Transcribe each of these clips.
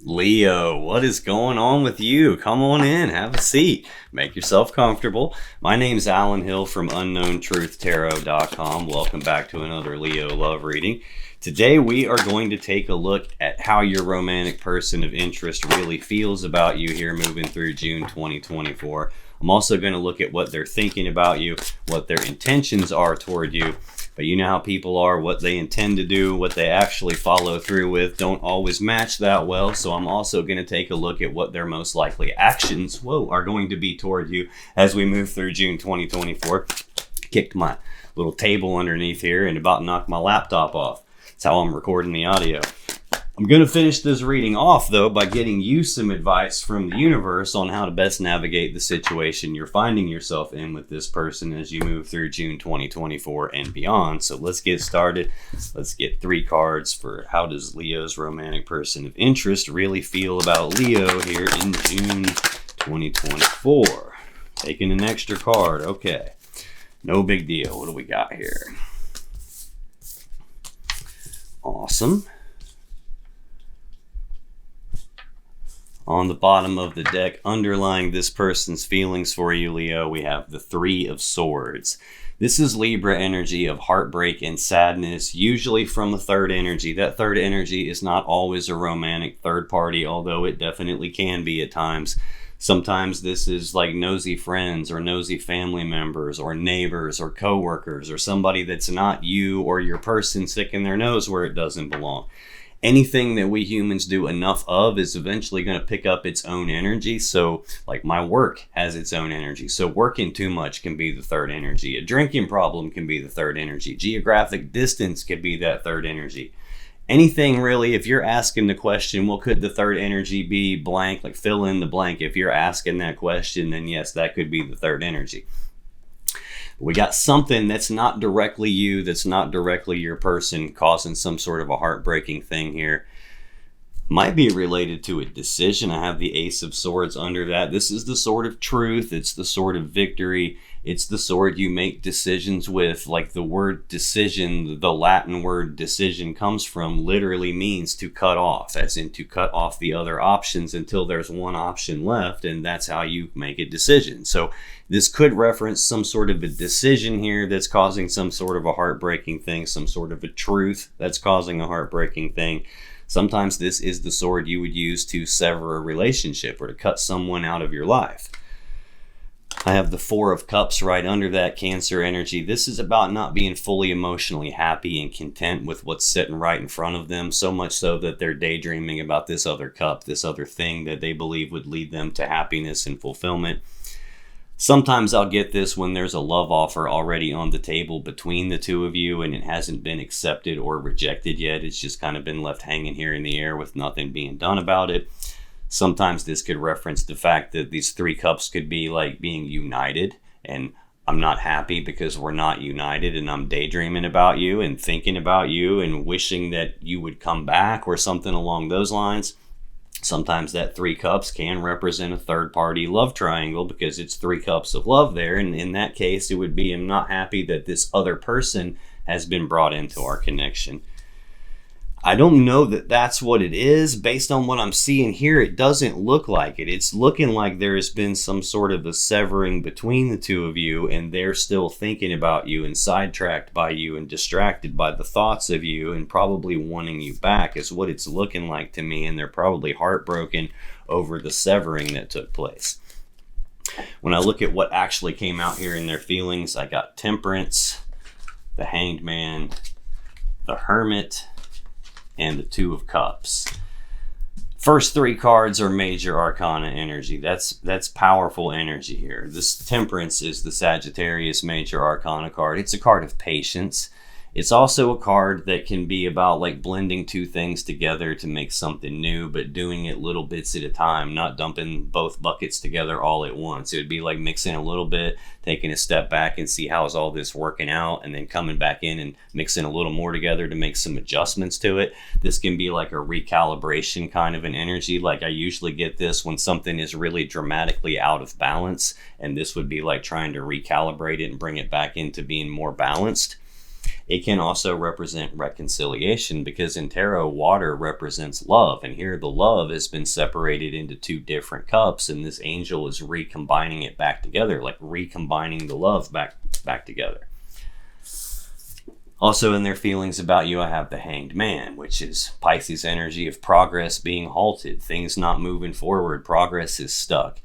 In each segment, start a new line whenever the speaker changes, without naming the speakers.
Leo, what is going on with you? Come on in, have a seat, make yourself comfortable. My name's Alan Hill from UnknownTruthTarot.com. Welcome back to another Leo love reading. Today we are going to take a look at how your romantic person of interest really feels about you here moving through June 2024. I'm also going to look at what they're thinking about you, what their intentions are toward you. But you know how people are, what they intend to do, what they actually follow through with don't always match that well. So I'm also going to take a look at what their most likely actions are going to be toward you as we move through June 2024. Kicked my little table underneath here and about knocked my laptop off. That's how I'm recording the audio. I'm going to finish this reading off, though, by getting you some advice from the universe on how to best navigate the situation you're finding yourself in with this person as you move through June 2024 and beyond. So let's get started. Let's get 3 cards for how does Leo's romantic person of interest really feel about Leo here in June 2024. Taking an extra card. Okay. No big deal. What do we got here? Awesome. On the bottom of the deck, underlying this person's feelings for you, Leo, we have the 3 of Swords. This is Libra energy of heartbreak and sadness, usually from the third energy. That third energy is not always a romantic third party, although it definitely can be at times. Sometimes this is like nosy friends or nosy family members or neighbors or coworkers or somebody that's not you or your person sticking their nose where it doesn't belong. Anything that we humans do enough of is eventually going to pick up its own energy. So like my work has its own energy. So working too much can be the third energy. A drinking problem can be the third energy. Geographic distance could be that third energy. Anything really, if you're asking the question, well, could the third energy be blank? Like fill in the blank. If you're asking that question, then yes, that could be the third energy. We got something that's not directly you, that's not directly your person, causing some sort of a heartbreaking thing here. Might be related to a decision. I have the Ace of Swords under that. This is the sword of truth. It's the sword of victory. It's the sword you make decisions with. Like the word decision, the Latin word decision comes from, literally means to cut off, as in to cut off the other options until there's one option left, and that's how you make a decision. So this could reference some sort of a decision here that's causing some sort of a heartbreaking thing, some sort of a truth that's causing a heartbreaking thing. Sometimes this is the sword you would use to sever a relationship or to cut someone out of your life. I have the 4 of Cups right under that, Cancer energy. This is about not being fully emotionally happy and content with what's sitting right in front of them, so much so that they're daydreaming about this other cup, this other thing that they believe would lead them to happiness and fulfillment. Sometimes I'll get this when there's a love offer already on the table between the two of you and it hasn't been accepted or rejected yet. It's just kind of been left hanging here in the air with nothing being done about it. Sometimes this could reference the fact that these 3 cups could be like being united, and I'm not happy because we're not united, and I'm daydreaming about you and thinking about you and wishing that you would come back or something along those lines. Sometimes that 3 cups can represent a third party love triangle because it's 3 cups of love there. And in that case, it would be, I'm not happy that this other person has been brought into our connection. I don't know that that's what it is. Based on what I'm seeing here, it doesn't look like it. It's looking like there has been some sort of a severing between the two of you, and they're still thinking about you and sidetracked by you and distracted by the thoughts of you and probably wanting you back is what it's looking like to me, and they're probably heartbroken over the severing that took place. When I look at what actually came out here in their feelings, I got Temperance, the Hanged Man, the Hermit, and the 2 of Cups. First 3 cards are major arcana energy. That's powerful energy here. This Temperance is the Sagittarius major arcana card. It's a card of patience. It's also a card that can be about like blending 2 things together to make something new, but doing it little bits at a time, not dumping both buckets together all at once. It would be like mixing a little bit, taking a step back and see how is all this working out, and then coming back in and mixing a little more together to make some adjustments to it. This can be like a recalibration kind of an energy. Like I usually get this when something is really dramatically out of balance, and this would be like trying to recalibrate it and bring it back into being more balanced. It can also represent reconciliation, because in tarot, water represents love, and here the love has been separated into two different cups, and this angel is recombining it back together, like recombining the love back together. Also in their feelings about you, I have the Hanged Man, which is Pisces energy of progress being halted, things not moving forward, progress is stuck.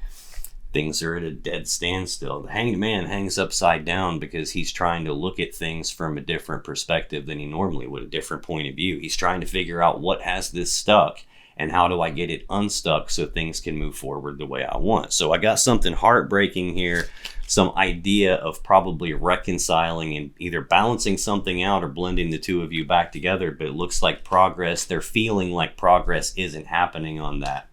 Things are at a dead standstill. The Hanged Man hangs upside down because he's trying to look at things from a different perspective than he normally would, a different point of view. He's trying to figure out what has this stuck and how do I get it unstuck so things can move forward the way I want. So I got something heartbreaking here, some idea of probably reconciling and either balancing something out or blending the two of you back together, but it looks like progress, they're feeling like progress isn't happening on that.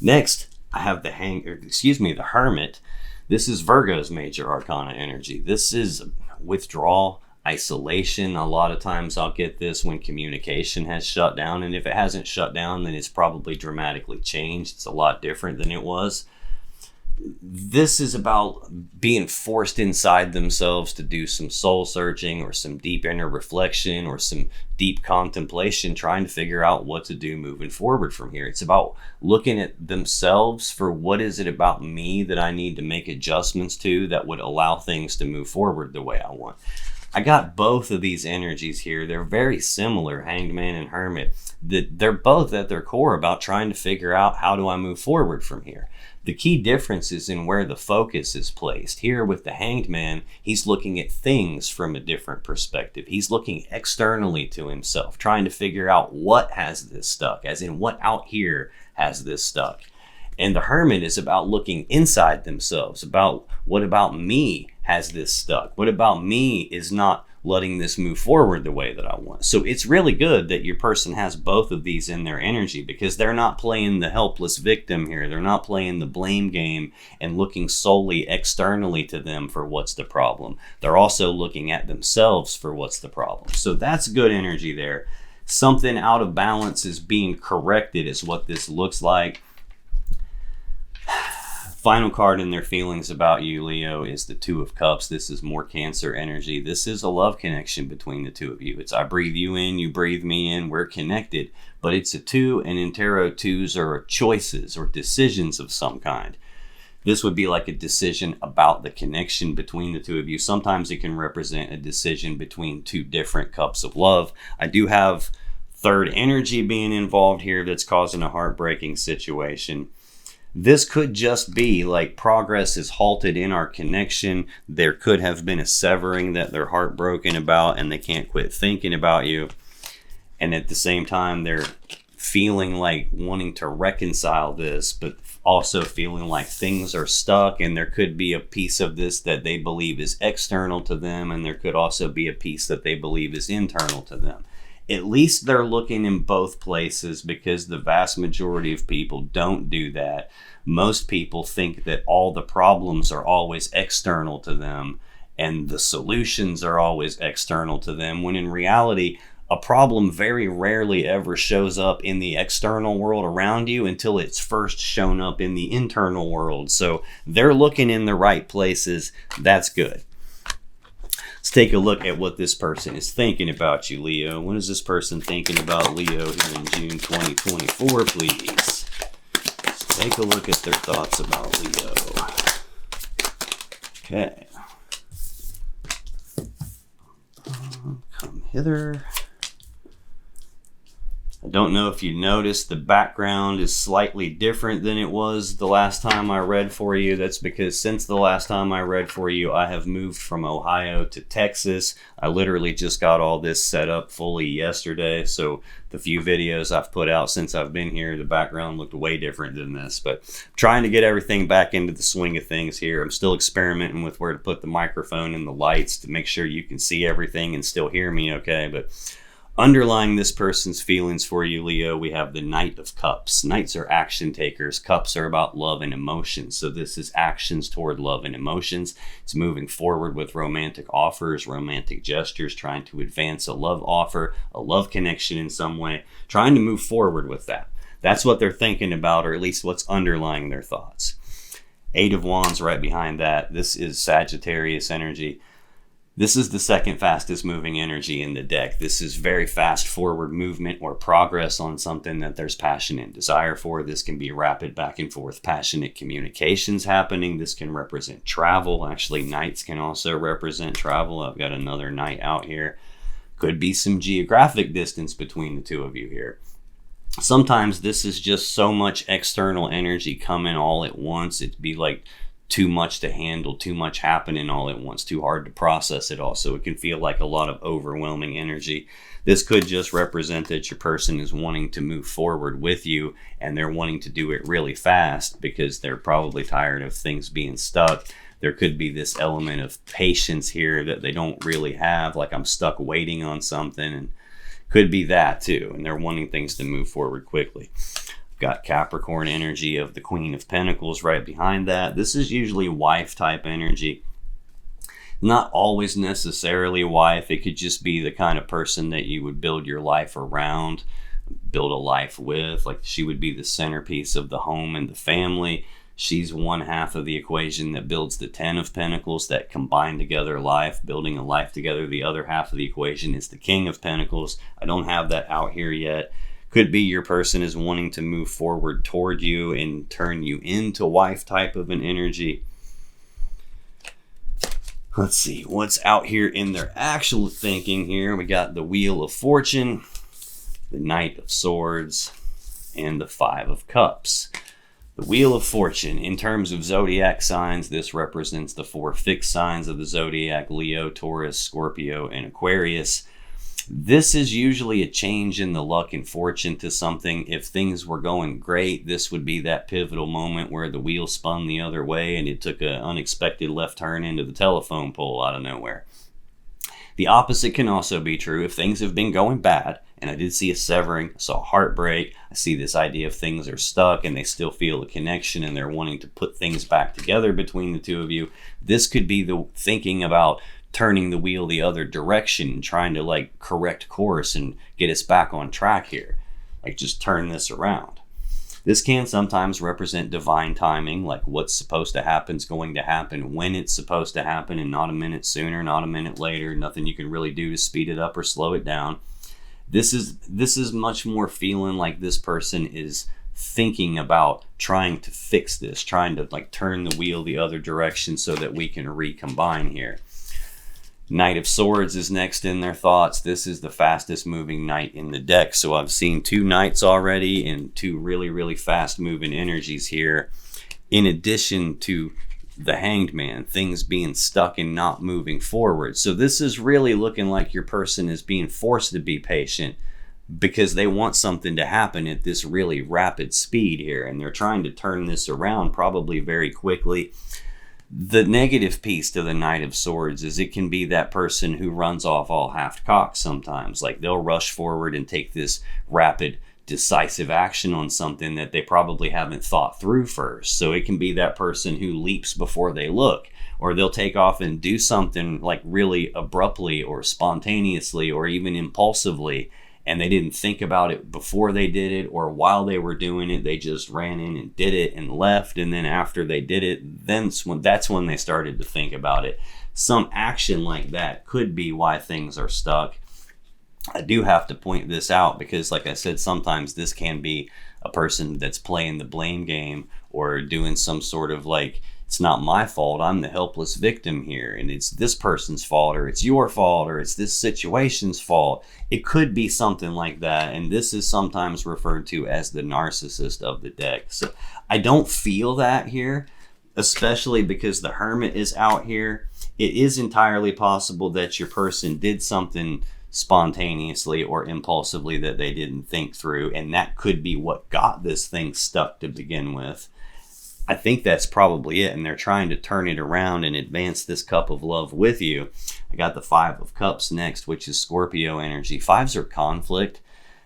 Next, I have the Hermit. This is Virgo's major arcana energy. This is withdrawal, isolation. A lot of times I'll get this when communication has shut down, and if it hasn't shut down, then it's probably dramatically changed. It's a lot different than it was. This is about being forced inside themselves to do some soul searching or some deep inner reflection or some deep contemplation, trying to figure out what to do moving forward from here. It's about looking at themselves for what is it about me that I need to make adjustments to that would allow things to move forward the way I want. I got both of these energies here. They're very similar, Hanged Man and Hermit. They're both at their core about trying to figure out how do I move forward from here. The key difference is in where the focus is placed. Here with the Hanged Man, he's looking at things from a different perspective. He's looking externally to himself, trying to figure out what has this stuck, as in what out here has this stuck. And the Hermit is about looking inside themselves, about what about me has this stuck? What about me is not letting this move forward the way that I want? So it's really good that your person has both of these in their energy, because they're not playing the helpless victim here. They're not playing the blame game and looking solely externally to them for what's the problem. They're also looking at themselves for what's the problem. So that's good energy there. Something out of balance is being corrected is what this looks like. Final card in their feelings about you, Leo, is the Two of Cups. This is more Cancer energy. This is a love connection between the two of you. It's I breathe you in, you breathe me in, we're connected. But it's a two, and in tarot, twos are choices or decisions of some kind. This would be like a decision about the connection between the two of you. Sometimes it can represent a decision between two different cups of love. I do have third energy being involved here that's causing a heartbreaking situation. This could just be like progress is halted in our connection. There could have been a severing that they're heartbroken about and they can't quit thinking about you. And at the same time, they're feeling like wanting to reconcile this, but also feeling like things are stuck, and there could be a piece of this that they believe is external to them, and there could also be a piece that they believe is internal to them. At least they're looking in both places, because the vast majority of people don't do that. Most people think that all the problems are always external to them and the solutions are always external to them, when in reality, a problem very rarely ever shows up in the external world around you until it's first shown up in the internal world. So they're looking in the right places. That's good. Let's take a look at what this person is thinking about you, Leo. What is this person thinking about Leo here in June 2024, please? Let's take a look at their thoughts about Leo. Okay. Come hither. I don't know if you noticed, the background is slightly different than it was the last time I read for you. That's because since the last time I read for you, I have moved from Ohio to Texas. I literally just got all this set up fully yesterday. So the few videos I've put out since I've been here, the background looked way different than this. But I'm trying to get everything back into the swing of things here. I'm still experimenting with where to put the microphone and the lights to make sure you can see everything and still hear me okay. But underlying this person's feelings for you, Leo, we have the Knight of Cups. Knights are action takers. Cups are about love and emotions. So this is actions toward love and emotions. It's moving forward with romantic offers, romantic gestures, trying to advance a love offer, a love connection in some way, trying to move forward with that. That's what they're thinking about, or at least what's underlying their thoughts. Eight of Wands right behind that. This is Sagittarius energy. This is the second fastest moving energy in the deck. This is very fast forward movement or progress on something that there's passion and desire for. This can be rapid back and forth passionate communications happening. This can represent travel. Actually, nights can also represent travel. I've got another night out here. Could be some geographic distance between the two of you here. Sometimes this is just so much external energy coming all at once. It'd be like too much to handle, too much happening all at once, too hard to process it all. So it can feel like a lot of overwhelming energy. This could just represent that your person is wanting to move forward with you, and they're wanting to do it really fast because they're probably tired of things being stuck. There could be this element of patience here that they don't really have, like I'm stuck waiting on something, and could be that too. And they're wanting things to move forward quickly. Got Capricorn energy of the Queen of Pentacles right behind that. This is usually wife type energy. Not always necessarily wife. It could just be the kind of person that you would build your life around, build a life with. Like she would be the centerpiece of the home and the family. She's one half of the equation that builds the 10 of Pentacles, that combine together life, building a life together. The other half of the equation is the King of Pentacles. I don't have that out here yet. Could be your person is wanting to move forward toward you and turn you into wife type of an energy. Let's see what's out here in their actual thinking here. We got the Wheel of Fortune, the Knight of Swords, and the Five of Cups. The Wheel of Fortune, in terms of zodiac signs, this represents the 4 fixed signs of the zodiac: Leo, Taurus, Scorpio, and Aquarius. This is usually a change in the luck and fortune to something. If things were going great, this would be that pivotal moment where the wheel spun the other way and it took an unexpected left turn into the telephone pole out of nowhere. The opposite can also be true. If things have been going bad, and I did see a severing, I saw heartbreak, I see this idea of things are stuck and they still feel a connection and they're wanting to put things back together between the two of you. This could be the thinking about turning the wheel the other direction, trying to like correct course and get us back on track here. Like just turn this around. This can sometimes represent divine timing, like what's supposed to happen is going to happen when it's supposed to happen and not a minute sooner, not a minute later, nothing you can really do to speed it up or slow it down. This is much more feeling like this person is thinking about trying to fix this, trying to like turn the wheel the other direction so that we can recombine here. Knight of Swords is next in their thoughts. This is the fastest moving knight in the deck. So I've seen 2 knights already and 2 really, really fast moving energies here. In addition to the Hanged Man, things being stuck and not moving forward. So this is really looking like your person is being forced to be patient because they want something to happen at this really rapid speed here. And they're trying to turn this around probably very quickly. The negative piece to the Knight of Swords is it can be that person who runs off all half-cocked sometimes. Like they'll rush forward and take this rapid, decisive action on something that they probably haven't thought through first. So it can be that person who leaps before they look, or they'll take off and do something like really abruptly or spontaneously or even impulsively, and they didn't think about it before they did it or while they were doing it. They just ran in and did it and left. And then after they did it, that's when they started to think about it. Some action like that could be why things are stuck. I do have to point this out because, like I said, sometimes this can be a person that's playing the blame game or doing some sort of like, it's not my fault, I'm the helpless victim here, and it's this person's fault, or it's your fault, or it's this situation's fault. It could be something like that, and this is sometimes referred to as the narcissist of the deck. So I don't feel that here, especially because the Hermit is out here. It is entirely possible that your person did something spontaneously or impulsively that they didn't think through, and that could be what got this thing stuck to begin with. I think that's probably it, and they're trying to turn it around and advance this cup of love with you. I got the 5 of Cups next, which is Scorpio energy. 5s are conflict.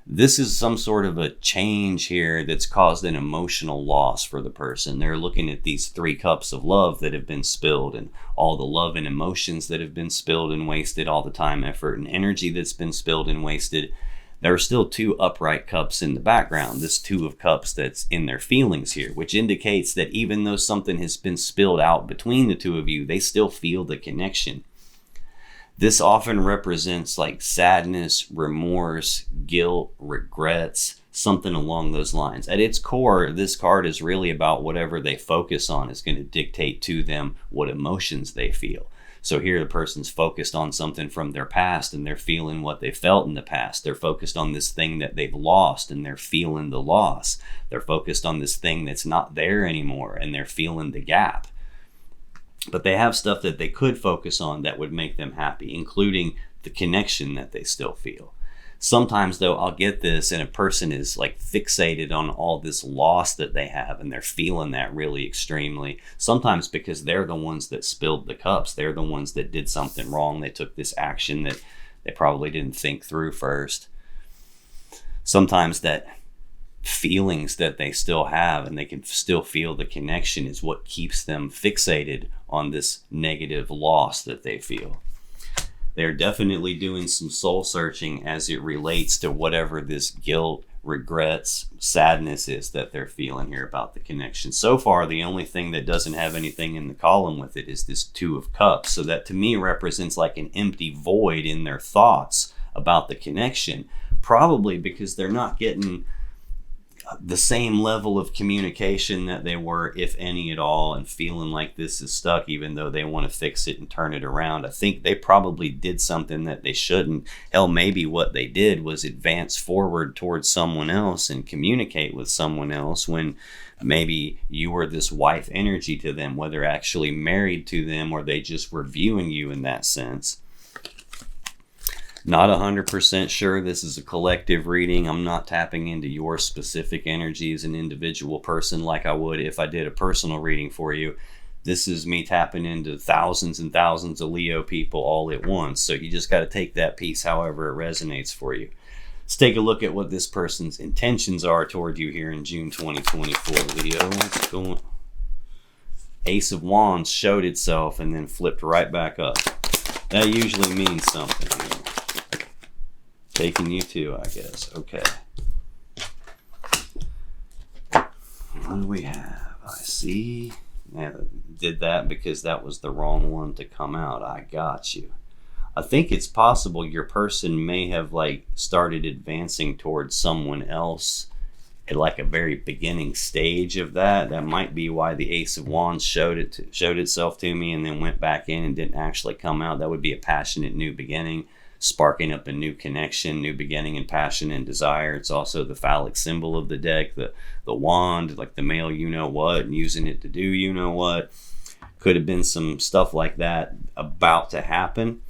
This is some sort of a change here that's caused an emotional loss for the person. They're looking at these 3 cups of love that have been spilled, and all the love and emotions that have been spilled and wasted, all the time, effort, and energy that's been spilled and wasted. There are still 2 upright cups in the background, this 2 of Cups that's in their feelings here, which indicates that even though something has been spilled out between the two of you, they still feel the connection. This often represents like sadness, remorse, guilt, regrets, something along those lines. At its core, this card is really about whatever they focus on is going to dictate to them what emotions they feel. So here the person's focused on something from their past and they're feeling what they felt in the past. They're focused on this thing that they've lost and they're feeling the loss. They're focused on this thing that's not there anymore and they're feeling the gap. But they have stuff that they could focus on that would make them happy, including the connection that they still feel. Sometimes though, I'll get this and a person is like fixated on all this loss that they have and they're feeling that really extremely. Sometimes because they're the ones that spilled the cups. They're the ones that did something wrong. They took this action that they probably didn't think through first. Sometimes that feelings that they still have and they can still feel the connection is what keeps them fixated on this negative loss that they feel. They're definitely doing some soul searching as it relates to whatever this guilt, regrets, sadness is that they're feeling here about the connection. So far, the only thing that doesn't have anything in the column with it is this Two of Cups. So that to me represents like an empty void in their thoughts about the connection, probably because they're not getting the same level of communication that they were, if any at all, and feeling like this is stuck even though they want to fix it and turn it around. I think they probably did something that they shouldn't. Hell, maybe what they did was advance forward towards someone else and communicate with someone else when maybe you were this wife energy to them, whether actually married to them or they just were viewing you in that sense. Not 100% sure this is a collective reading. I'm not tapping into your specific energy as an individual person like I would if I did a personal reading for you. This is me tapping into thousands and thousands of Leo people all at once. So you just got to take that piece however it resonates for you. Let's take a look at what this person's intentions are toward you here in June 2024, Leo. What's going on? Ace of Wands showed itself and then flipped right back up. That usually means something. Taking you to, I guess. Okay. What do we have? I see. Yeah, did that because that was the wrong one to come out. I got you. I think it's possible your person may have like started advancing towards someone else at like a very beginning stage of that. That might be why the Ace of Wands showed itself to me and then went back in and didn't actually come out. That would be a passionate new beginning, sparking up a new connection, new beginning and passion and desire. It's also the phallic symbol of the deck, the wand, like the male you-know-what, and using it to do you-know-what. Could have been some stuff like that about to happen.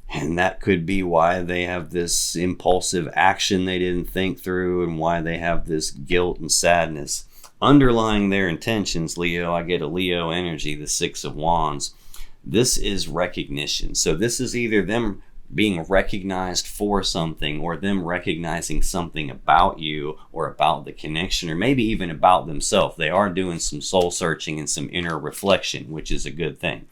And that could be why they have this impulsive action they didn't think through and why they have this guilt and sadness. Underlying their intentions, Leo, I get a Leo energy, the Six of Wands. This is recognition. So this is either them being recognized for something or them recognizing something about you or about the connection or maybe even about themselves. They are doing some soul searching and some inner reflection, which is a good thing.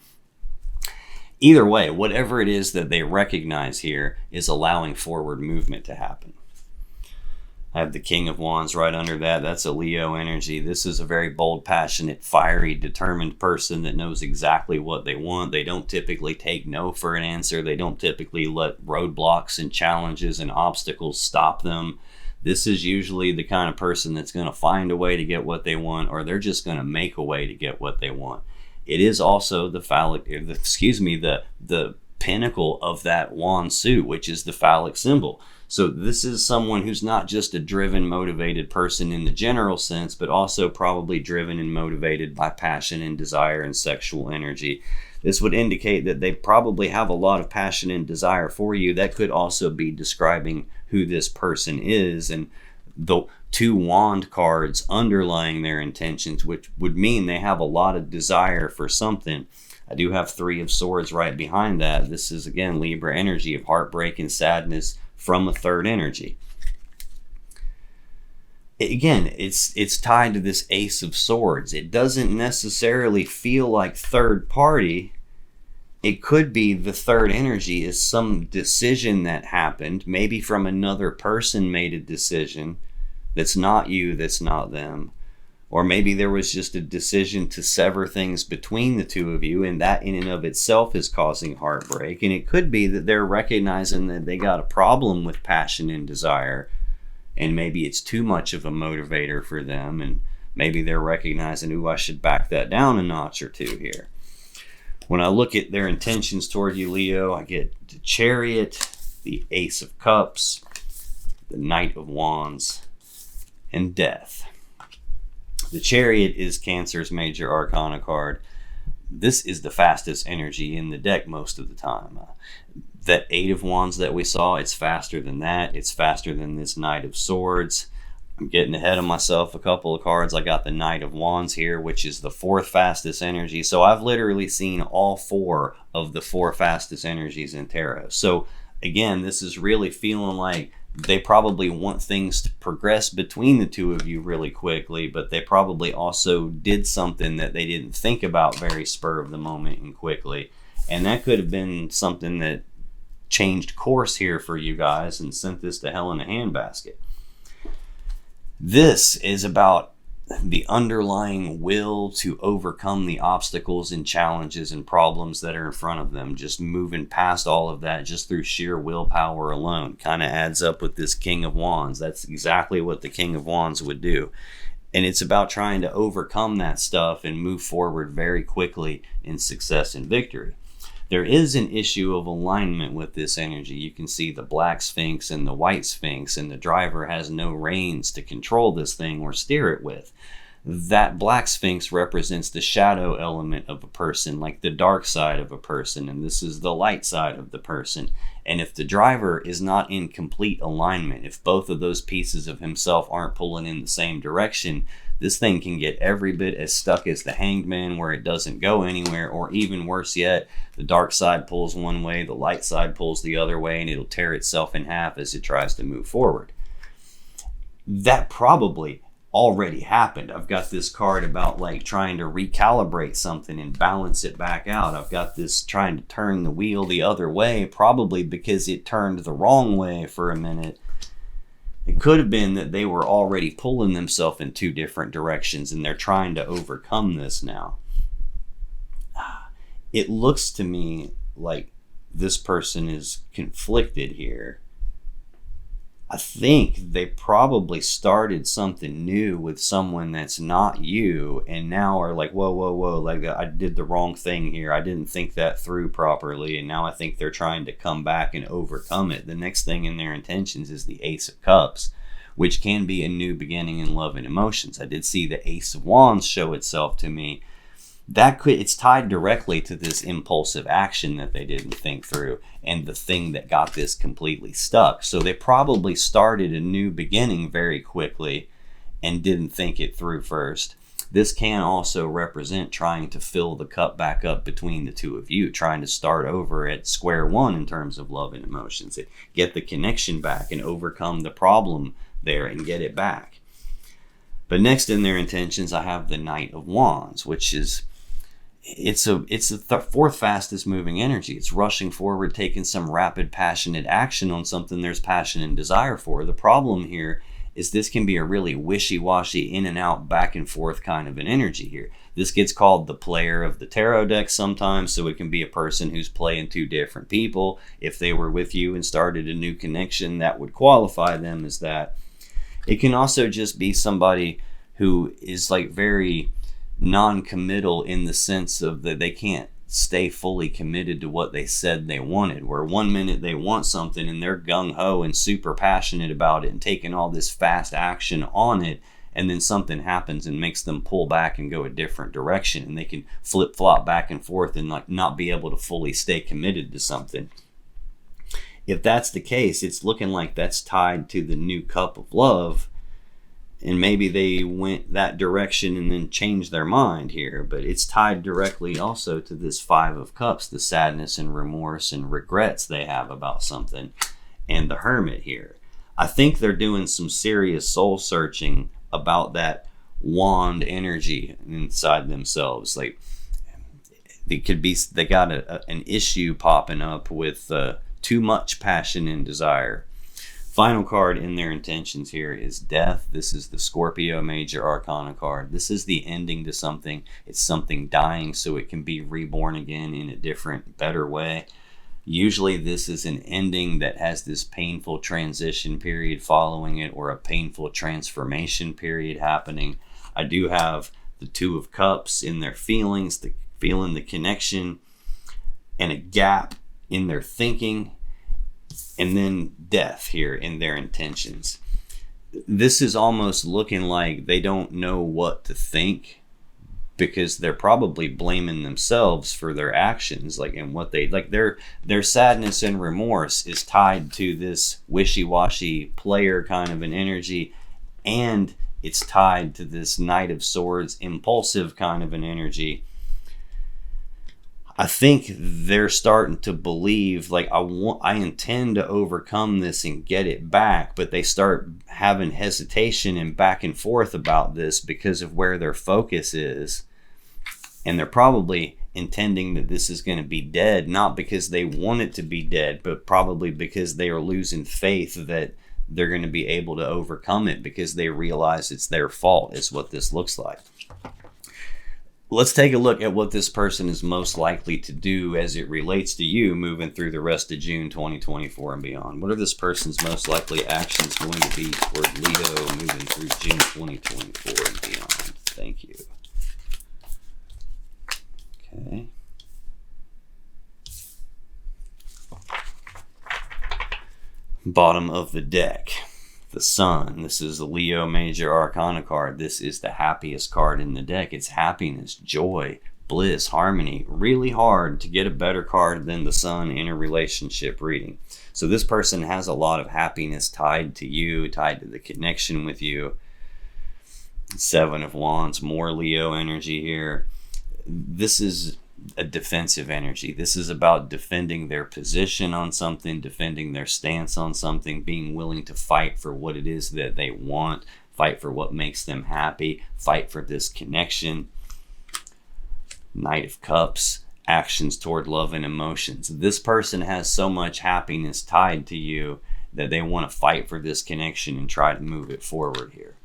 Either way, whatever it is that they recognize here is allowing forward movement to happen. I have the King of Wands right under that. That's a Leo energy. This is a very bold, passionate, fiery, determined person that knows exactly what they want. They don't typically take no for an answer. They don't typically let roadblocks and challenges and obstacles stop them. This is usually the kind of person that's going to find a way to get what they want, or they're just going to make a way to get what they want. It is also the pinnacle of that wand suit, which is the phallic symbol. So this is someone who's not just a driven, motivated person in the general sense, but also probably driven and motivated by passion and desire and sexual energy. This would indicate that they probably have a lot of passion and desire for you. That could also be describing who this person is, and the two wand cards underlying their intentions, which would mean they have a lot of desire for something. I do have Three of Swords right behind that. This is, again, Libra energy of heartbreak and sadness from a third energy. Again, it's tied to this Ace of Swords. It doesn't necessarily feel like third party. It could be the third energy is some decision that happened, maybe from another person made a decision that's not you, that's not them. Or maybe there was just a decision to sever things between the two of you, and that in and of itself is causing heartbreak. And it could be that they're recognizing that they got a problem with passion and desire, and maybe it's too much of a motivator for them, and maybe they're recognizing, ooh, I should back that down a notch or two here. When I look at their intentions toward you, Leo, I get the Chariot, the Ace of Cups, the Knight of Wands, and Death. The Chariot is Cancer's major arcana card. This is the fastest energy in the deck most of the time. That Eight of Wands that we saw, it's faster than that. It's faster than this Knight of Swords. I'm getting ahead of myself a couple of cards. I got the Knight of Wands here, which is the fourth fastest energy. So I've literally seen all four of the four fastest energies in tarot. So again, this is really feeling like they probably want things to progress between the two of you really quickly, but they probably also did something that they didn't think about very spur of the moment and quickly. And that could have been something that changed course here for you guys and sent this to hell in a handbasket. This is about the underlying will to overcome the obstacles and challenges and problems that are in front of them, just moving past all of that just through sheer willpower alone. Kind of adds up with this King of Wands. That's exactly what the King of Wands would do. And it's about trying to overcome that stuff and move forward very quickly in success and victory. There is an issue of alignment with this energy. You can see the Black Sphinx and the White Sphinx, and the driver has no reins to control this thing or steer it with. That Black Sphinx represents the shadow element of a person, like the dark side of a person, and this is the light side of the person. And if the driver is not in complete alignment, if both of those pieces of himself aren't pulling in the same direction, this thing can get every bit as stuck as the Hanged Man, where it doesn't go anywhere, or even worse yet, the dark side pulls one way, the light side pulls the other way, and it'll tear itself in half as it tries to move forward. That probably already happened. I've got this card about like trying to recalibrate something and balance it back out. I've got this trying to turn the wheel the other way, probably because it turned the wrong way for a minute. It could have been that they were already pulling themselves in two different directions and they're trying to overcome this now. It looks to me like this person is conflicted here. I think they probably started something new with someone that's not you, and now are like, whoa, like I did the wrong thing here. I didn't think that through properly, and now I think they're trying to come back and overcome it. The next thing in their intentions is the Ace of Cups, which can be a new beginning in love and emotions. I did see the Ace of Wands show itself to me. It's tied directly to this impulsive action that they didn't think through, and the thing that got this completely stuck. So they probably started a new beginning very quickly and didn't think it through first. This can also represent trying to fill the cup back up between the two of you, trying to start over at square one in terms of love and emotions, get the connection back and overcome the problem there and get it back. But next in their intentions, I have the Knight of Wands, which is it's the fourth fastest moving energy. It's rushing forward, taking some rapid, passionate action on something there's passion and desire for. The problem here is this can be a really wishy-washy, in and out, back and forth kind of an energy here. This gets called the player of the tarot deck sometimes, so it can be a person who's playing two different people. If they were with you and started a new connection, that would qualify them as that. It can also just be somebody who is like very non-committal in the sense of that they can't stay fully committed to what they said they wanted, where one minute they want something and they're gung-ho and super passionate about it and taking all this fast action on it, and then something happens and makes them pull back and go a different direction, and they can flip-flop back and forth and like not be able to fully stay committed to something. If that's the case, it's looking like that's tied to the new cup of love, and maybe they went that direction and then changed their mind here, but it's tied directly also to this Five of Cups, the sadness and remorse and regrets they have about something, and the Hermit here. I think they're doing some serious soul searching about that wand energy inside themselves. Like, it could be they got an issue popping up with too much passion and desire. Final card in their intentions here is Death. This is the Scorpio Major Arcana card. This is the ending to something. It's something dying so it can be reborn again in a different, better way. Usually this is an ending that has this painful transition period following it, or a painful transformation period happening. I do have the Two of Cups in their feelings, feeling the connection, and a gap in their thinking, and then death here in their intentions. This is almost looking like they don't know what to think, because they're probably blaming themselves for their actions, like, and what they like. Their sadness and remorse is tied to this wishy-washy player kind of an energy, and it's tied to this Knight of Swords impulsive kind of an energy. I think they're starting to believe, like, I intend to overcome this and get it back, but they start having hesitation and back and forth about this because of where their focus is. And they're probably intending that this is going to be dead, not because they want it to be dead, but probably because they are losing faith that they're going to be able to overcome it, because they realize it's their fault, is what this looks like. Let's take a look at what this person is most likely to do as it relates to you moving through the rest of June 2024 and beyond. What are this person's most likely actions going to be toward Leo moving through June 2024 and beyond? Thank you. Okay. Bottom of the deck. The Sun. This is the Leo Major Arcana card. This is the happiest card in the deck. It's happiness, joy, bliss, harmony. Really hard to get a better card than the Sun in a relationship reading. So this person has a lot of happiness tied to you, tied to the connection with you. Seven of Wands, more Leo energy here. This is a defensive energy. This is about defending their position on something, defending their stance on something, being willing to fight for what it is that they want, fight for what makes them happy, fight for this connection. Knight of Cups, actions toward love and emotions. This person has so much happiness tied to you that they want to fight for this connection and try to move it forward here.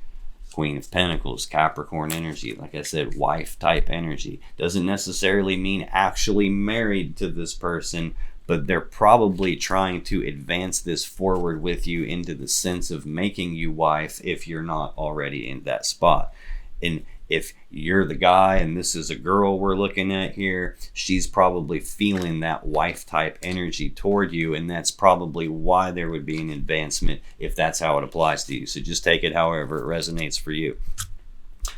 Queen of Pentacles, Capricorn energy. Like I said, wife type energy. Doesn't necessarily mean actually married to this person, but they're probably trying to advance this forward with you into the sense of making you wife if you're not already in that spot. And if you're the guy and this is a girl we're looking at here, she's probably feeling that wife type energy toward you, and that's probably why there would be an advancement if that's how it applies to you. So just take it however it resonates for you.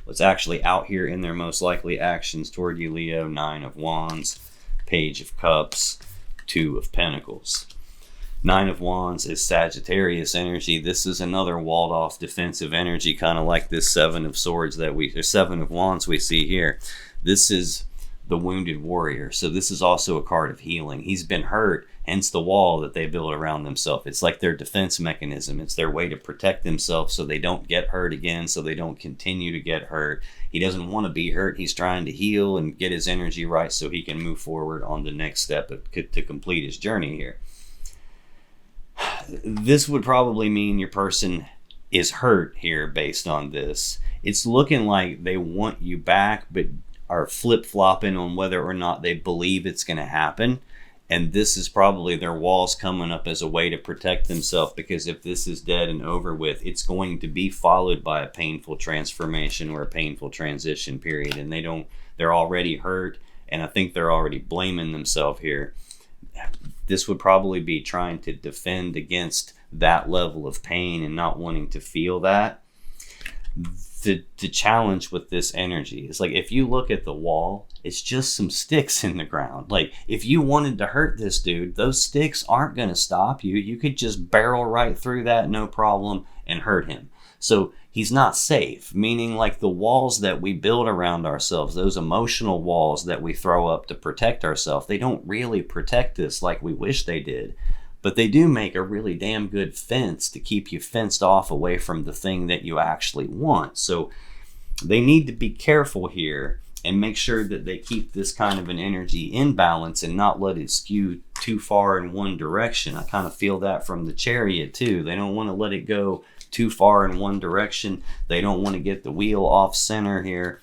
What's actually out here in their most likely actions toward you, Leo? Nine of Wands, Page of Cups, Two of Pentacles. Nine of Wands is Sagittarius energy. This is another walled off defensive energy, kind of like this Seven of Swords or Seven of Wands we see here. This is the wounded warrior. So this is also a card of healing. He's been hurt, hence the wall that they build around themselves. It's like their defense mechanism. It's their way to protect themselves so they don't get hurt again, so they don't continue to get hurt. He doesn't want to be hurt. He's trying to heal and get his energy right so he can move forward on the next step to complete his journey here. This would probably mean your person is hurt here based on this. It's looking like they want you back, but are flip-flopping on whether or not they believe it's going to happen. And this is probably their walls coming up as a way to protect themselves, because if this is dead and over with, it's going to be followed by a painful transformation or a painful transition period. And they're already hurt, and I think they're already blaming themselves here. This would probably be trying to defend against that level of pain and not wanting to feel that. The challenge with this energy is, like, if you look at the wall, it's just some sticks in the ground. Like, if you wanted to hurt this dude, those sticks aren't going to stop you. You could just barrel right through that, no problem, and hurt him. So he's not safe, meaning like the walls that we build around ourselves, those emotional walls that we throw up to protect ourselves, they don't really protect us like we wish they did. But they do make a really damn good fence to keep you fenced off away from the thing that you actually want. So they need to be careful here and make sure that they keep this kind of an energy in balance and not let it skew too far in one direction. I kind of feel that from the Chariot too. They don't want to let it go too far in one direction. They don't want to get the wheel off center here,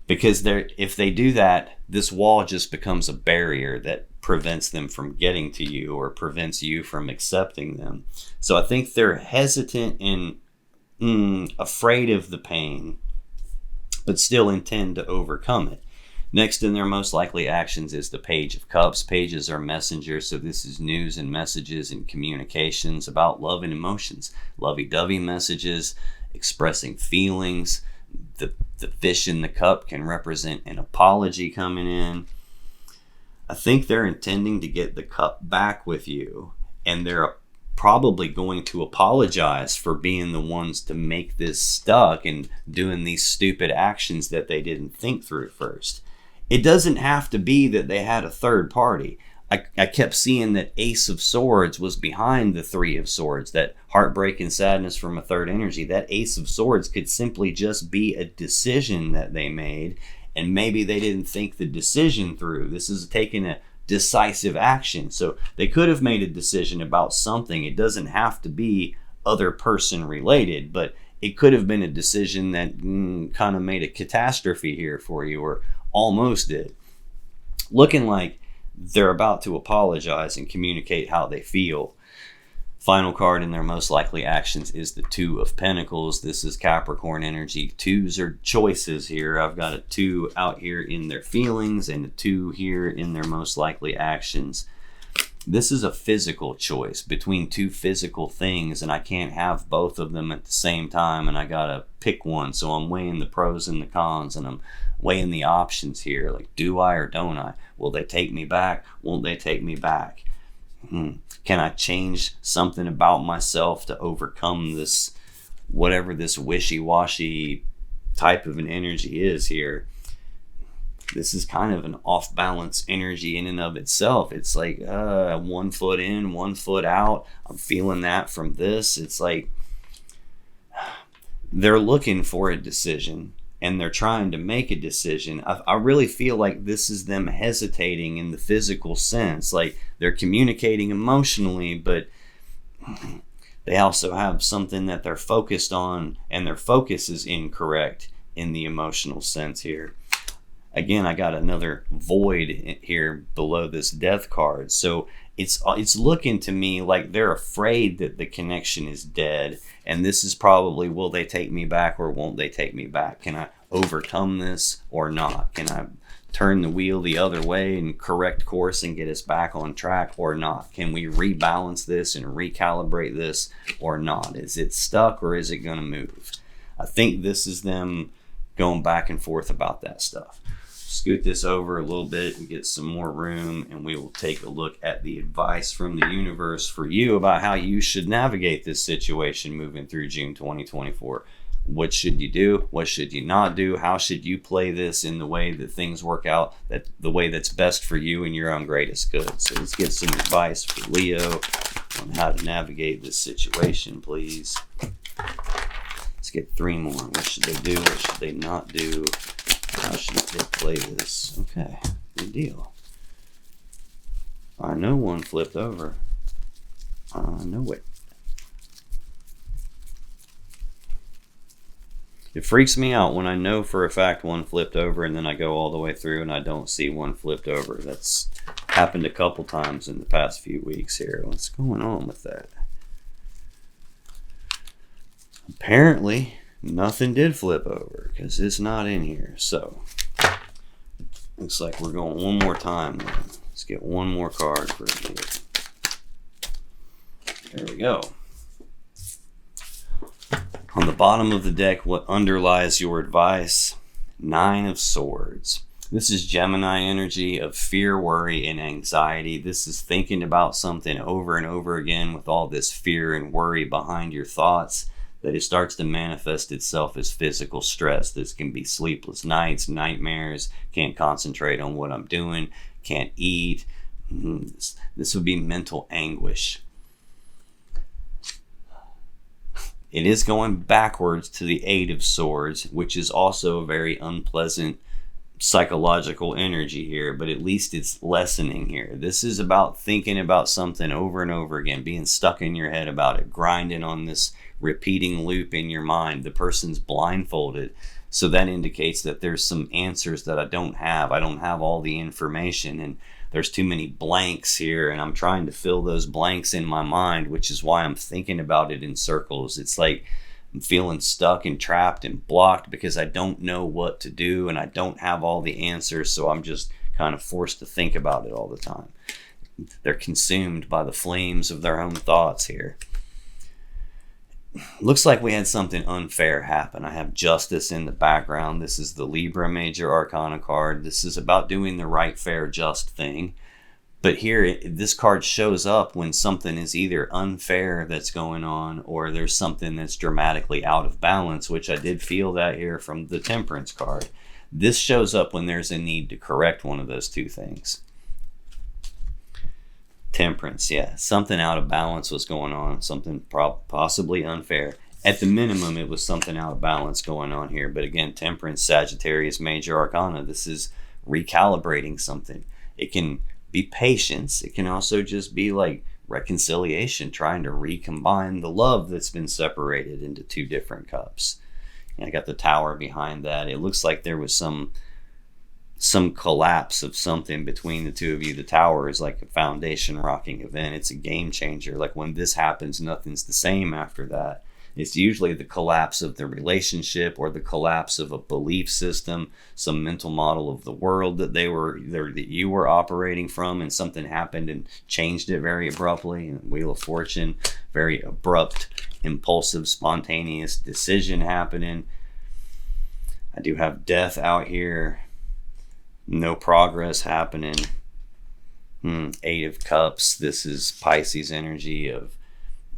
because if they do that, this wall just becomes a barrier that prevents them from getting to you or prevents you from accepting them. So I think they're hesitant and afraid of the pain, but still intend to overcome it. Next in their most likely actions is the Page of Cups. Pages are messengers, so this is news and messages and communications about love and emotions. Lovey-dovey messages, expressing feelings. The fish in the cup can represent an apology coming in. I think they're intending to get the cup back with you, and they're probably going to apologize for being the ones to make this stuck and doing these stupid actions that they didn't think through first. It doesn't have to be that they had a third party. I kept seeing that Ace of Swords was behind the Three of Swords, that heartbreak and sadness from a third energy. That Ace of Swords could simply just be a decision that they made, and maybe they didn't think the decision through. This is taking a decisive action. So they could have made a decision about something. It doesn't have to be other person related, but it could have been a decision that kind of made a catastrophe here for you, or almost did. Looking like they're about to apologize and communicate how they feel. Final card in their most likely actions is the Two of Pentacles. This is Capricorn energy. Twos are choices here. I've got a 2 out here in their feelings and a 2 here in their most likely actions. This is a physical choice between two physical things, and I can't have both of them at the same time, and I gotta pick one. So I'm weighing the pros and the cons, and I'm weighing the options here. Like, do I or don't I? Will they take me back? Won't they take me back? Can I change something about myself to overcome this, whatever this wishy-washy type of an energy is here? This is kind of an off-balance energy in and of itself. It's like 1 foot in, 1 foot out. I'm feeling that from this. It's like they're looking for a decision, and they're trying to make a decision. I really feel like this is them hesitating in the physical sense. Like, they're communicating emotionally, but they also have something that they're focused on, and their focus is incorrect in the emotional sense here. Again, I got another void here below this death card. So it's looking to me like they're afraid that the connection is dead. And this is probably, will they take me back or won't they take me back? Can I overcome this or not? Can I turn the wheel the other way and correct course and get us back on track or not? Can we rebalance this and recalibrate this or not? Is it stuck or is it going to move? I think this is them going back and forth about that stuff. Scoot this over a little bit and get some more room, and we will take a look at the advice from the universe for you about how you should navigate this situation moving through June 2024. What should you do? What should you not do? How should you play this in the way that things work out, that the way that's best for you and your own greatest good? So let's get some advice for Leo on how to navigate this situation, please. Let's get 3 more. What should they do? What should they not do? How should they play this? Okay, good deal. I know one flipped over. I know it. It freaks me out when I know for a fact one flipped over and then I go all the way through and I don't see one flipped over. That's happened a couple times in the past few weeks here. What's going on with that? Apparently, nothing did flip over because it's not in here. So, looks like we're going one more time. Let's get one more card for you. There we go. On the bottom of the deck, what underlies your advice? 9 of Swords. This is Gemini energy of fear, worry, and anxiety. This is thinking about something over and over again with all this fear and worry behind your thoughts, that it starts to manifest itself as physical stress. This can be sleepless nights, nightmares, can't concentrate on what I'm doing, can't eat. This would be mental anguish. It is going backwards to the 8 of Swords, which is also a very unpleasant psychological energy here, but at least it's lessening here. This is about thinking about something over and over again, being stuck in your head about it, grinding on this repeating loop in your mind. The person's blindfolded, so that indicates that there's some answers that I don't have. I don't have all the information, and there's too many blanks here, and I'm trying to fill those blanks in my mind, which is why I'm thinking about it in circles. It's like I'm feeling stuck and trapped and blocked because I don't know what to do and I don't have all the answers, so I'm just kind of forced to think about it all the time. They're consumed by the flames of their own thoughts here. Looks like we had something unfair happen. I have justice in the background. This is the Libra Major Arcana card. This is about doing the right, fair, just thing. But here, this card shows up when something is either unfair that's going on or there's something that's dramatically out of balance, which I did feel that here from the Temperance card. This shows up when there's a need to correct one of those two things. Temperance, yeah. Something out of balance was going on, something possibly unfair. At the minimum, it was something out of balance going on here. But again, Temperance, Sagittarius, Major Arcana, this is recalibrating something. It can be patience. It can also just be like reconciliation, trying to recombine the love that's been separated into two different cups. And I got the Tower behind that. It looks like there was some collapse of something between the two of you. The Tower is like a foundation rocking event. It's a game changer. Like when this happens, nothing's the same after that. It's usually the collapse of the relationship or the collapse of a belief system, some mental model of the world that you were operating from, and something happened and changed it very abruptly. And Wheel of Fortune, very abrupt, impulsive, spontaneous decision happening. I do have Death out here. No progress happening. Eight of Cups. This is Pisces energy of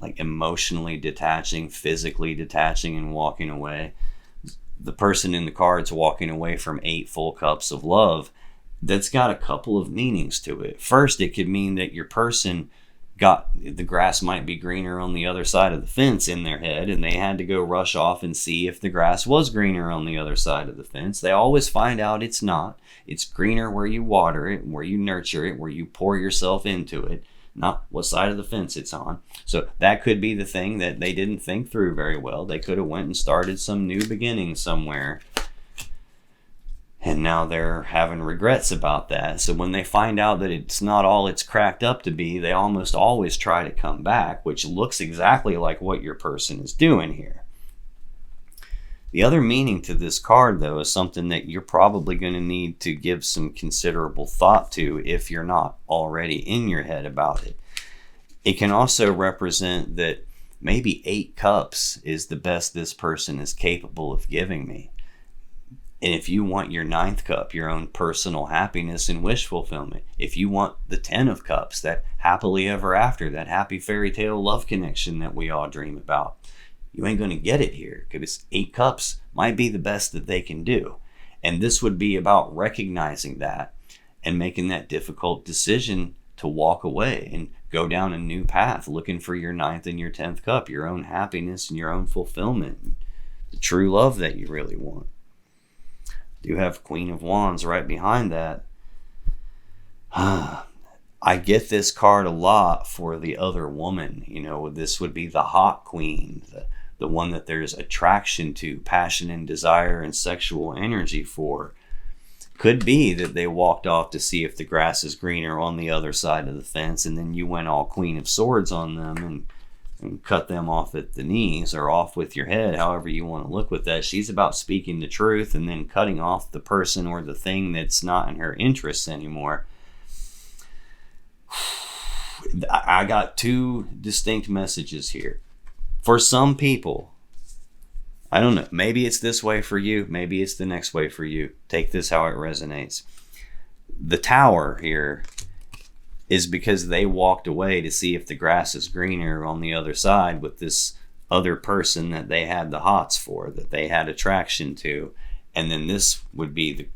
like emotionally detaching, physically detaching, and walking away. The person in the card's walking away from 8 full cups of love. That's got a couple of meanings to it. First, it could mean that your person got the grass might be greener on the other side of the fence in their head, and they had to go rush off and see if the grass was greener on the other side of the fence. They always find out it's not. It's greener where you water it, where you nurture it, where you pour yourself into it, not what side of the fence it's on. So that could be the thing that they didn't think through very well. They could have went and started some new beginning somewhere, and now they're having regrets about that. So when they find out that it's not all it's cracked up to be, they almost always try to come back, which looks exactly like what your person is doing here. The other meaning to this card, though, is something that you're probably going to need to give some considerable thought to if you're not already in your head about it. It can also represent that maybe 8 cups is the best this person is capable of giving me. And if you want your 9th cup, your own personal happiness and wish fulfillment, if you want the 10 of cups, that happily ever after, that happy fairy tale love connection that we all dream about, you ain't going to get it here, because 8 cups might be the best that they can do. And this would be about recognizing that and making that difficult decision to walk away and go down a new path, looking for your 9th and your 10th cup, your own happiness and your own fulfillment, the true love that you really want. I do have Queen of Wands right behind that. I get this card a lot for the other woman. You know, this would be the hot queen, the one that there's attraction to, passion and desire and sexual energy for. Could be that they walked off to see if the grass is greener on the other side of the fence, and then you went all Queen of Swords on them and cut them off at the knees, or off with your head, however you want to look with that. She's about speaking the truth and then cutting off the person or the thing that's not in her interests anymore. I got 2 distinct messages here. For some people, I don't know, maybe it's this way for you, maybe it's the next way for you. Take this how it resonates. The Tower here is because they walked away to see if the grass is greener on the other side with this other person that they had the hots for, that they had attraction to. And then this would be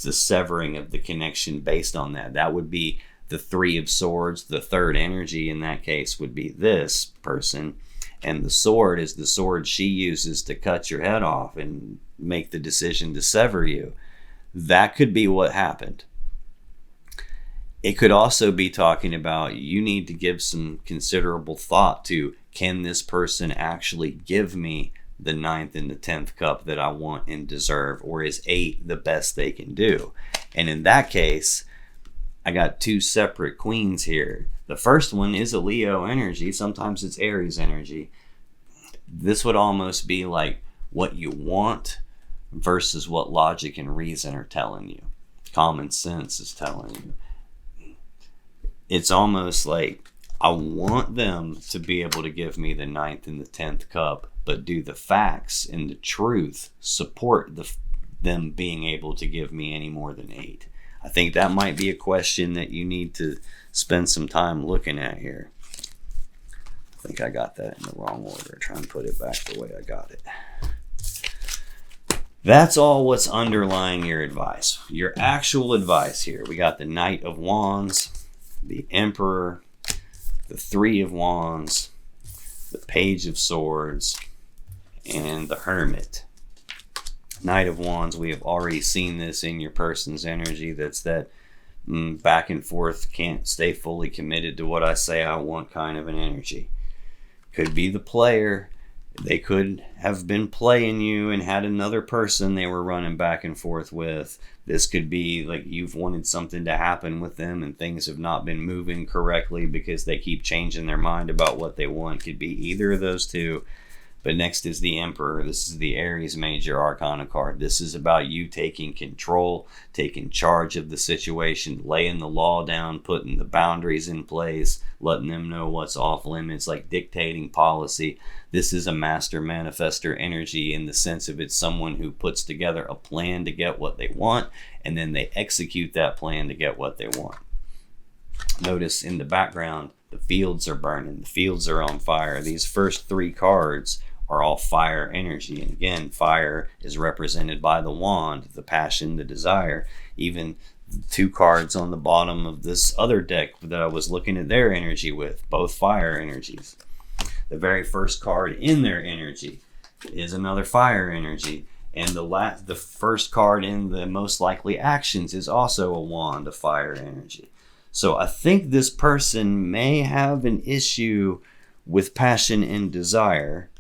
the severing of the connection based on that. That would be the 3 of Swords. The third energy in that case would be this person. And the sword is the sword she uses to cut your head off and make the decision to sever you. That could be what happened. It could also be talking about you need to give some considerable thought to, can this person actually give me the 9th and the 10th cup that I want and deserve, or is 8 the best they can do? And in that case, I got 2 separate queens here. The first one is a Leo energy. Sometimes it's Aries energy. This would almost be like what you want versus what logic and reason are telling you. Common sense is telling you. It's almost like I want them to be able to give me the 9th and the 10th cup, but do the facts and the truth support them being able to give me any more than 8? I think that might be a question that you need to spend some time looking at here. I think I got that in the wrong order. Try and put it back the way I got it. That's all what's underlying your advice. Your actual advice here. We got the Knight of Wands, the Emperor, the 3 of Wands, the Page of Swords, and the Hermit. Knight of Wands, we have already seen this in your person's energy. That's that back and forth, can't stay fully committed to what I say I want kind of an energy. Could be the player. They could have been playing you and had another person they were running back and forth with. This could be like you've wanted something to happen with them and things have not been moving correctly because they keep changing their mind about what they want. Could be either of those two. But next is the Emperor. This is the Aries Major Arcana card. This is about you taking control, taking charge of the situation, laying the law down, putting the boundaries in place, letting them know what's off limits, like dictating policy. This is a master manifestor energy in the sense of it's someone who puts together a plan to get what they want, and then they execute that plan to get what they want. Notice in the background, the fields are burning. The fields are on fire. These first 3 cards are all fire energy. And again, fire is represented by the wand, the passion, the desire. Even the 2 cards on the bottom of this other deck that I was looking at their energy with, both fire energies. The very first card in their energy is another fire energy. And the first card in the most likely actions is also a wand of fire energy. So I think this person may have an issue with passion and desire.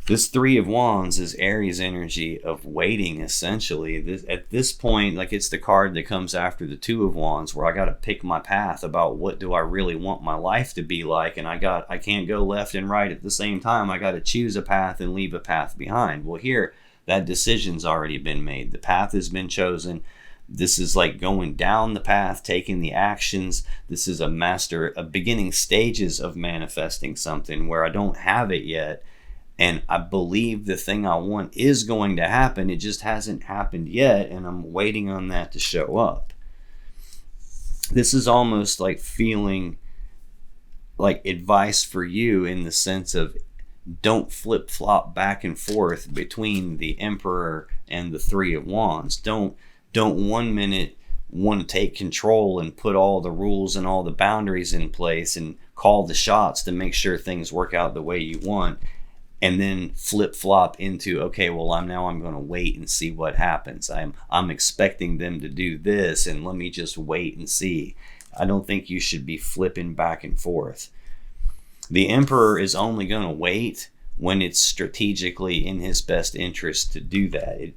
This 3 of Wands is Aries energy of waiting, essentially. At this point, like it's the card that comes after the 2 of Wands, where I got to pick my path about what do I really want my life to be like, and I can't go left and right at the same time. I got to choose a path and leave a path behind. Well, here, that decision's already been made. The path has been chosen. This is like going down the path, taking the actions. This is a beginning stages of manifesting something where I don't have it yet. And I believe the thing I want is going to happen. It just hasn't happened yet. And I'm waiting on that to show up. This is almost like feeling like advice for you in the sense of don't flip-flop back and forth between the Emperor and the 3 of Wands. Don't 1 minute want to take control and put all the rules and all the boundaries in place and call the shots to make sure things work out the way you want, and then flip-flop into, okay, well, I'm going to wait and see what happens. I'm expecting them to do this, and let me just wait and see. I don't think you should be flipping back and forth. The Emperor is only going to wait when it's strategically in his best interest to do that.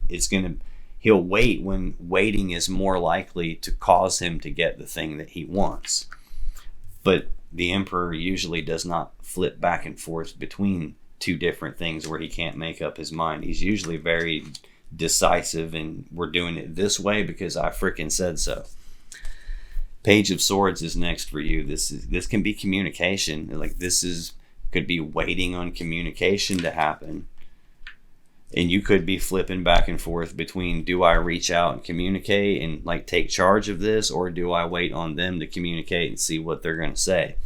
He'll wait when waiting is more likely to cause him to get the thing that he wants. But the Emperor usually does not flip back and forth between 2 different things where he can't make up his mind. He's usually very decisive, and we're doing it this way because I freaking said so. Page of Swords is next for you. This can be communication. Like could be waiting on communication to happen. And you could be flipping back and forth between, do I reach out and communicate and like take charge of this, or do I wait on them to communicate and see what they're going to say?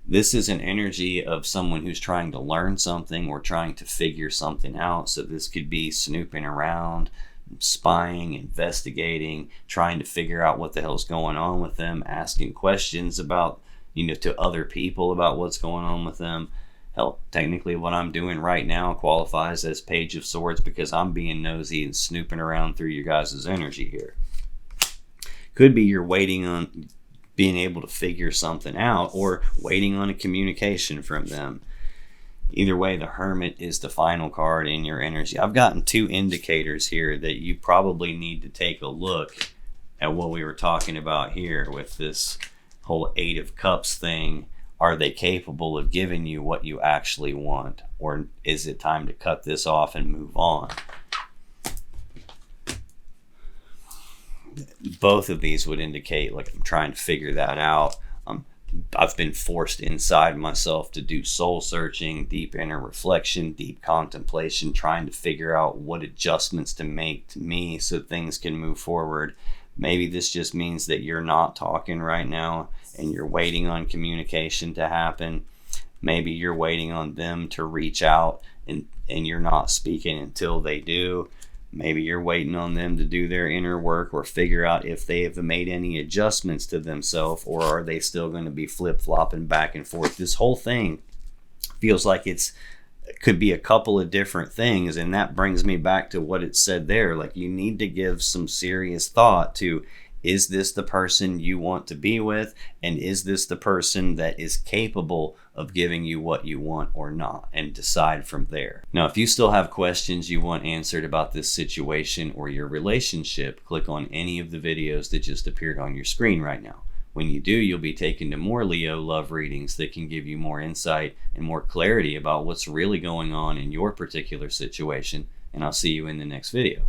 This is an energy of someone who's trying to learn something or trying to figure something out. So this could be snooping around, spying, investigating, trying to figure out what the hell's going on with them, asking questions about, to other people about what's going on with them. Hell, technically what I'm doing right now qualifies as Page of Swords because I'm being nosy and snooping around through your guys' energy here. Could be you're waiting on being able to figure something out, or waiting on a communication from them. Either way, the Hermit is the final card in your energy. I've gotten 2 indicators here that you probably need to take a look at what we were talking about here with this whole 8 of Cups thing. Are they capable of giving you what you actually want? Or is it time to cut this off and move on? Both of these would indicate like I'm trying to figure that out. I've been forced inside myself to do soul searching, deep inner reflection, deep contemplation, trying to figure out what adjustments to make to me so things can move forward. Maybe this just means that you're not talking right now and you're waiting on communication to happen. Maybe you're waiting on them to reach out and you're not speaking until they do. Maybe you're waiting on them to do their inner work or figure out if they have made any adjustments to themselves, or are they still going to be flip-flopping back and forth. This whole thing feels like it could be a couple of different things, and that brings me back to what it said there. Like, you need to give some serious thought to, is this the person you want to be with? And is this the person that is capable of giving you what you want or not? And decide from there. Now, if you still have questions you want answered about this situation or your relationship, click on any of the videos that just appeared on your screen right now. When you do, you'll be taken to more Leo love readings that can give you more insight and more clarity about what's really going on in your particular situation. And I'll see you in the next video.